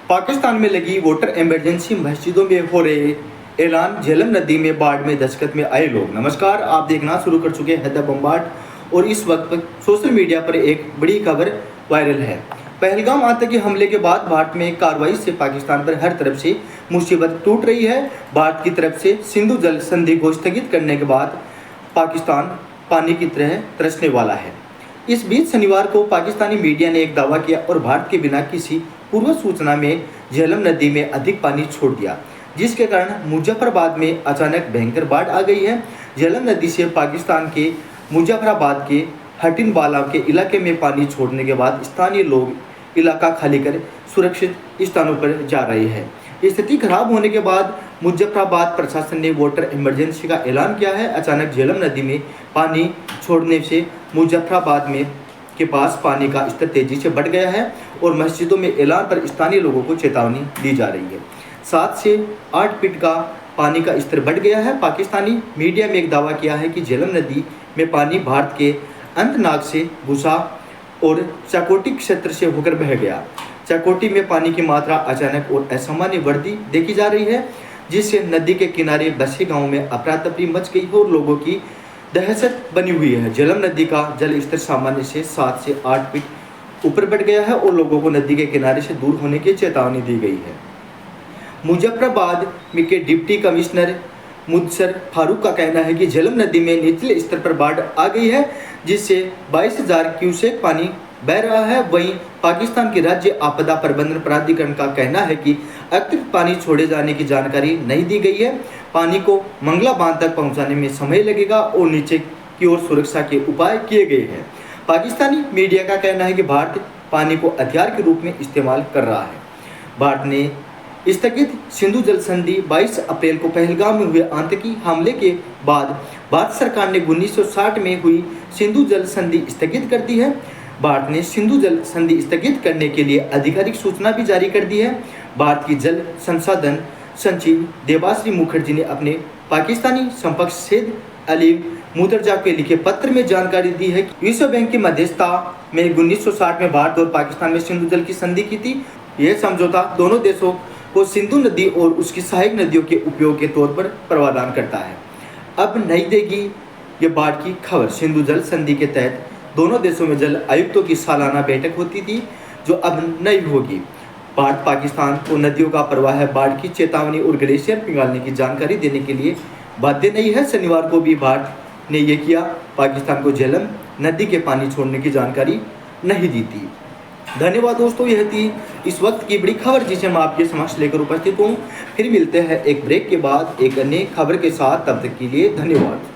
पाकिस्तान में लगी water emergency, मस्जिदों में हो रहे ऐलान, झेलम नदी में बाढ़ में दस्तक में आए लोग। नमस्कार, आप देखना शुरू कर चुके हैं हैदर बम्बाट और इस वक्त सोशल मीडिया पर एक बड़ी खबर वायरल है। पहलगाम आतंकी हमले के बाद भारत में कार्रवाई से पाकिस्तान पर हर तरफ से मुसीबत टूट रही है। भारत की तरफ से सिंधु जल संधि को स्थगित करने के बाद पाकिस्तान पानी की तरह तरसने वाला है। इस बीच शनिवार को पाकिस्तानी मीडिया ने एक दावा किया और भारत के बिना किसी पूर्व सूचना में झेलम नदी में अधिक पानी छोड़ दिया, जिसके कारण मुजफ्फराबाद में अचानक भयंकर बाढ़ आ गई है। झेलम नदी से पाकिस्तान के मुजफ्फराबाद के हटिनवाला के इलाके में पानी छोड़ने के बाद स्थानीय लोग इलाका खाली कर सुरक्षित स्थानों पर जा रहे हैं। स्थिति खराब होने के बाद मुजफ्फराबाद प्रशासन ने वाटर इमरजेंसी का ऐलान किया है। अचानक झेलम नदी में पानी छोड़ने से मुजफ्फराबाद में के पास पानी का स्तर तेजी से बढ़ गया है और मस्जिदों में ऐलान पर स्थानीय लोगों को चेतावनी दी जा रही है। 7 से 8 फीट का पानी का स्तर बढ़ गया है। पाकिस्तानी मीडिया में एक दावा किया है कि झेलम नदी में पानी भारत के अनंतनाग से भूसा और चाकोटी क्षेत्र से होकर बह गया। चाकोटी में पानी की मात्रा अचानक और असामान्य वृद्धि देखी जा रही है, जिससे नदी के किनारे बसे गांव में अफरा तफरी मच गई और लोगों की दहशत बनी हुई है। झेलम नदी का जल स्तर सामान्य से 7 से 8 फीट ऊपर बढ़ गया है और लोगों को नदी के किनारे से दूर होने की चेतावनी दी गई है। मुजफ्फराबाद के डिप्टी कमिश्नर मुदसर फारूक का कहना है कि झेलम नदी में निचले स्तर पर बाढ़ आ गई है, जिससे 22,000 क्यूसेक पानी बह रहा है। वहीं पाकिस्तान के राज्य आपदा प्रबंधन प्राधिकरण का कहना है कि अतिरिक्त पानी छोड़े जाने की जानकारी नहीं दी गई है। पानी को मंगला बांध तक पहुंचाने में समय लगेगा और नीचे की ओर सुरक्षा के उपाय किए गए हैं। पाकिस्तानी मीडिया का कहना है कि भारत पानी को हथियार के रूप में इस्तेमाल कर रहा है। भारत ने स्थगित सिंधु जल संधि 22 अप्रैल को पहलगाम में हुए आतंकी हमले के बाद भारत सरकार ने 1960 में हुई सिंधु जल संधि स्थगित कर दी है। भारत ने सिंधु जल संधि स्थगित करने के लिए आधिकारिक सूचना भी जारी कर दी है। भारत की जल संसाधन सचिव देबाश्री मुखर्जी ने अपने पाकिस्तानी समकक्ष सैयद अली मुर्तजा के लिखे पत्र में जानकारी दी है कि विश्व बैंक की मध्यस्थता में 1960 में भारत और पाकिस्तान में सिंधु जल की संधि की थी। यह समझौता दोनों देशों को सिंधु नदी और उसकी सहायक नदियों के उपयोग के तौर पर प्रावधान करता है। अब नहीं देगी ये बाढ़ की खबर। सिंधु जल संधि के तहत दोनों देशों में जल आयुक्तों की सालाना बैठक होती थी, जो अब नहीं होगी। भारत पाकिस्तान को नदियों का प्रवाह, बाढ़ की चेतावनी और ग्लेशियर पिघलने की जानकारी देने के लिए बाध्य नहीं है। शनिवार को भी भारत ने यह किया। पाकिस्तान को झेलम नदी के पानी छोड़ने की जानकारी नहीं दी थी। धन्यवाद दोस्तों, यह थी इस वक्त की बड़ी खबर जिसे मैं आपके समक्ष लेकर उपस्थित हूँ। फिर मिलते हैं एक ब्रेक के बाद एक अन्य खबर के साथ। तब तक के लिए धन्यवाद।